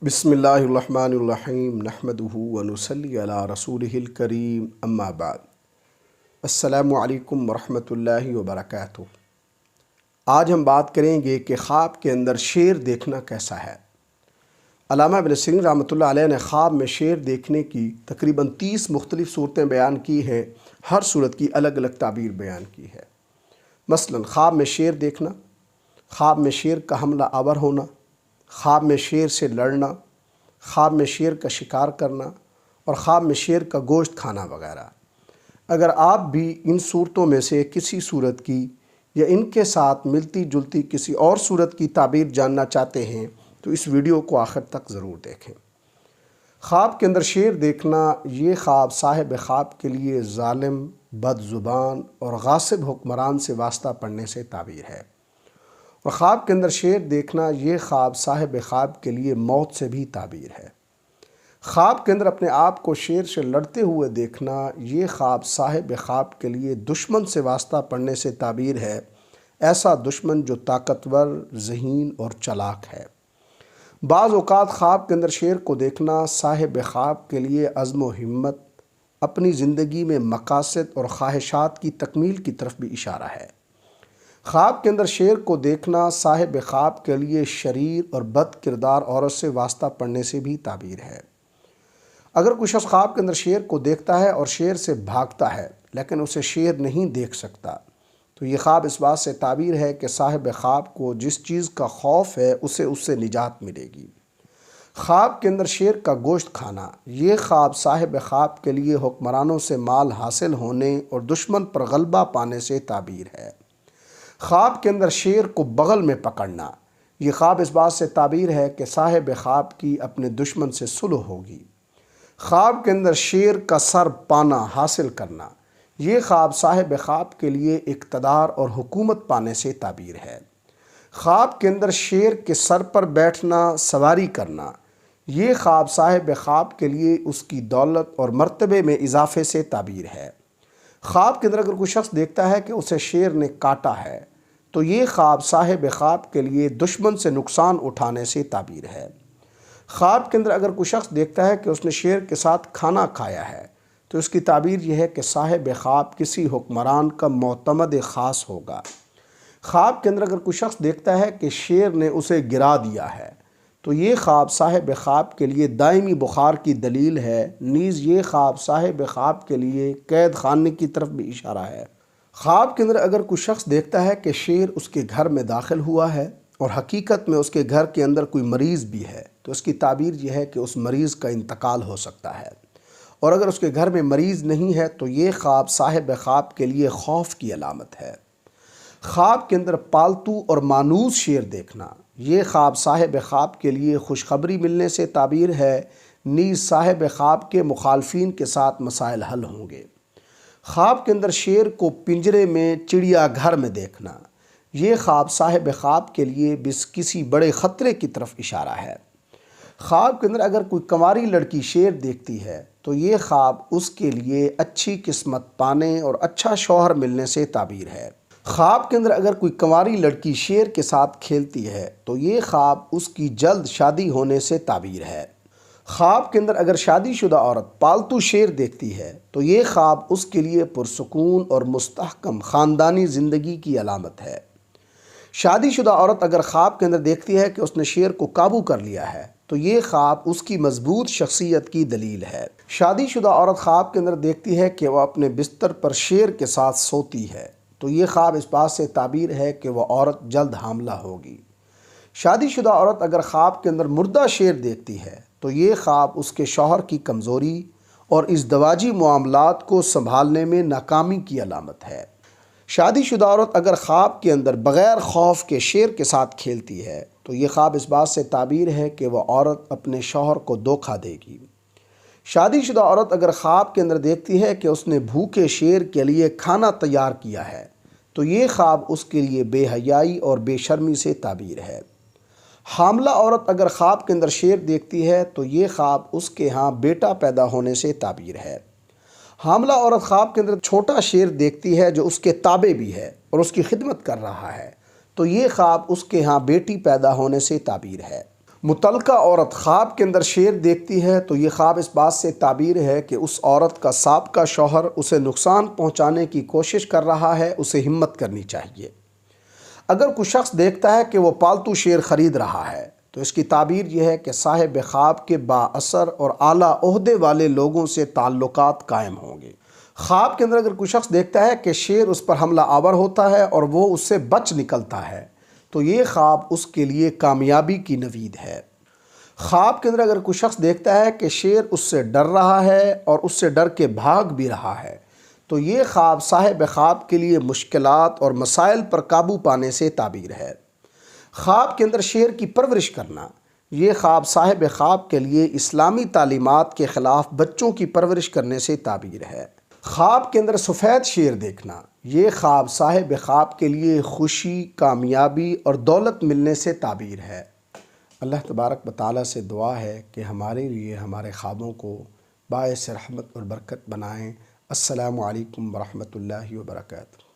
بسم اللہ الرحمن الرحیم نحمدہ ونصلی علی رسولہ الکریم اما بعد۔ السلام علیکم ورحمۃ اللہ وبرکاتہ۔ آج ہم بات کریں گے کہ خواب کے اندر شیر دیکھنا کیسا ہے۔ علامہ ابن سیرین رحمۃ اللہ علیہ نے خواب میں شیر دیکھنے کی تقریباً 30 مختلف صورتیں بیان کی ہیں، ہر صورت کی الگ الگ تعبیر بیان کی ہے۔ مثلاً خواب میں شیر دیکھنا، خواب میں شیر کا حملہ آور ہونا، خواب میں شیر سے لڑنا، خواب میں شیر کا شکار کرنا اور خواب میں شیر کا گوشت کھانا وغیرہ۔ اگر آپ بھی ان صورتوں میں سے کسی صورت کی یا ان کے ساتھ ملتی جلتی کسی اور صورت کی تعبیر جاننا چاہتے ہیں تو اس ویڈیو کو آخر تک ضرور دیکھیں۔ خواب کے اندر شیر دیکھنا یہ خواب صاحب خواب کے لیے ظالم، بد زبان اور غاصب حکمران سے واسطہ پڑھنے سے تعبیر ہے، اور خواب کے اندر شیر دیکھنا یہ خواب صاحب خواب کے لیے موت سے بھی تعبیر ہے۔ خواب کے اندر اپنے آپ کو شیر سے لڑتے ہوئے دیکھنا یہ خواب صاحب خواب کے لیے دشمن سے واسطہ پڑھنے سے تعبیر ہے، ایسا دشمن جو طاقتور، ذہین اور چالاک ہے۔ بعض اوقات خواب کے اندر شیر کو دیکھنا صاحب خواب کے لیے عزم و ہمت، اپنی زندگی میں مقاصد اور خواہشات کی تکمیل کی طرف بھی اشارہ ہے۔ خواب کے اندر شیر کو دیکھنا صاحب خواب کے لیے شریر اور بد کردار عورت سے واسطہ پڑھنے سے بھی تعبیر ہے۔ اگر کوئی شخص خواب کے اندر شیر کو دیکھتا ہے اور شیر سے بھاگتا ہے لیکن اسے شیر نہیں دیکھ سکتا تو یہ خواب اس بات سے تعبیر ہے کہ صاحب خواب کو جس چیز کا خوف ہے اسے اس سے نجات ملے گی۔ خواب کے اندر شیر کا گوشت کھانا یہ خواب صاحب خواب کے لیے حکمرانوں سے مال حاصل ہونے اور دشمن پر غلبہ پانے سے تعبیر ہے۔ خواب کے اندر شیر کو بغل میں پکڑنا یہ خواب اس بات سے تعبیر ہے کہ صاحب خواب کی اپنے دشمن سے صلح ہوگی۔ خواب کے اندر شیر کا سر پانا حاصل کرنا یہ خواب صاحب خواب کے لیے اقتدار اور حکومت پانے سے تعبیر ہے۔ خواب کے اندر شیر کے سر پر بیٹھنا، سواری کرنا یہ خواب صاحب خواب کے لیے اس کی دولت اور مرتبے میں اضافے سے تعبیر ہے۔ خواب کے اندر اگر کوئی شخص دیکھتا ہے کہ اسے شیر نے کاٹا ہے تو یہ خواب صاحب خواب کے لیے دشمن سے نقصان اٹھانے سے تعبیر ہے۔ خواب کے اندر اگر کوئی شخص دیکھتا ہے کہ اس نے شیر کے ساتھ کھانا کھایا ہے تو اس کی تعبیر یہ ہے کہ صاحب خواب کسی حکمران کا معتمد خاص ہوگا۔ خواب کے اندر اگر کوئی شخص دیکھتا ہے کہ شیر نے اسے گرا دیا ہے تو یہ خواب صاحب خواب کے لیے دائمی بخار کی دلیل ہے، نیز یہ خواب صاحب خواب کے لیے قید خانے کی طرف بھی اشارہ ہے۔ خواب کے اندر اگر کوئی شخص دیکھتا ہے کہ شیر اس کے گھر میں داخل ہوا ہے اور حقیقت میں اس کے گھر کے اندر کوئی مریض بھی ہے تو اس کی تعبیر یہ ہے کہ اس مریض کا انتقال ہو سکتا ہے، اور اگر اس کے گھر میں مریض نہیں ہے تو یہ خواب صاحب خواب کے لیے خوف کی علامت ہے۔ خواب کے اندر پالتو اور مانوس شیر دیکھنا یہ خواب صاحب خواب کے لیے خوشخبری ملنے سے تعبیر ہے، نیز صاحب خواب کے مخالفین کے ساتھ مسائل حل ہوں گے۔ خواب کے اندر شیر کو پنجرے میں چڑیا گھر میں دیکھنا یہ خواب صاحب خواب کے لیے کسی بڑے خطرے کی طرف اشارہ ہے۔ خواب کے اندر اگر کوئی کنواری لڑکی شیر دیکھتی ہے تو یہ خواب اس کے لیے اچھی قسمت پانے اور اچھا شوہر ملنے سے تعبیر ہے۔ خواب کے اندر اگر کوئی کنواری لڑکی شیر کے ساتھ کھیلتی ہے تو یہ خواب اس کی جلد شادی ہونے سے تعبیر ہے۔ خواب کے اندر اگر شادی شدہ عورت پالتو شیر دیکھتی ہے تو یہ خواب اس کے لیے پرسکون اور مستحکم خاندانی زندگی کی علامت ہے۔ شادی شدہ عورت اگر خواب کے اندر دیکھتی ہے کہ اس نے شیر کو قابو کر لیا ہے تو یہ خواب اس کی مضبوط شخصیت کی دلیل ہے۔ شادی شدہ عورت خواب کے اندر دیکھتی ہے کہ وہ اپنے بستر پر شیر کے ساتھ سوتی ہے تو یہ خواب اس بات سے تعبیر ہے کہ وہ عورت جلد حاملہ ہوگی۔ شادی شدہ عورت اگر خواب کے اندر مردہ شیر دیکھتی ہے تو یہ خواب اس کے شوہر کی کمزوری اور ازدواجی معاملات کو سنبھالنے میں ناکامی کی علامت ہے۔ شادی شدہ عورت اگر خواب کے اندر بغیر خوف کے شیر کے ساتھ کھیلتی ہے تو یہ خواب اس بات سے تعبیر ہے کہ وہ عورت اپنے شوہر کو دھوکہ دے گی۔ شادی شدہ عورت اگر خواب کے اندر دیکھتی ہے کہ اس نے بھوکے شیر کے لیے کھانا تیار کیا ہے تو یہ خواب اس کے لیے بے حیائی اور بے شرمی سے تعبیر ہے۔ حاملہ عورت اگر خواب کے اندر شیر دیکھتی ہے تو یہ خواب اس کے ہاں بیٹا پیدا ہونے سے تعبیر ہے۔ حاملہ عورت خواب کے اندر چھوٹا شیر دیکھتی ہے جو اس کے تابع بھی ہے اور اس کی خدمت کر رہا ہے تو یہ خواب اس کے ہاں بیٹی پیدا ہونے سے تعبیر ہے۔ متعلقہ عورت خواب کے اندر شیر دیکھتی ہے تو یہ خواب اس بات سے تعبیر ہے کہ اس عورت کا سابقہ شوہر اسے نقصان پہنچانے کی کوشش کر رہا ہے، اسے ہمت کرنی چاہیے۔ اگر کوئی شخص دیکھتا ہے کہ وہ پالتو شیر خرید رہا ہے تو اس کی تعبیر یہ ہے کہ صاحب خواب کے با اثر اور اعلیٰ عہدے والے لوگوں سے تعلقات قائم ہوں گے۔ خواب کے اندر اگر کوئی شخص دیکھتا ہے کہ شیر اس پر حملہ آور ہوتا ہے اور وہ اس سے بچ نکلتا ہے تو یہ خواب اس کے لیے کامیابی کی نوید ہے۔ خواب کے اندر اگر کوئی شخص دیکھتا ہے کہ شیر اس سے ڈر رہا ہے اور اس سے ڈر کے بھاگ بھی رہا ہے تو یہ خواب صاحب خواب کے لیے مشکلات اور مسائل پر قابو پانے سے تعبیر ہے۔ خواب کے اندر شیر کی پرورش کرنا، یہ خواب صاحب خواب کے لیے اسلامی تعلیمات کے خلاف بچوں کی پرورش کرنے سے تعبیر ہے۔ خواب کے اندر سفید شیر دیکھنا، یہ خواب صاحب خواب کے لیے خوشی، کامیابی اور دولت ملنے سے تعبیر ہے۔ اللہ تبارک و تعالیٰ سے دعا ہے کہ ہمارے لیے ہمارے خوابوں کو باعث رحمت اور برکت بنائیں۔ السلام علیکم ورحمۃ اللہ وبرکاتہ۔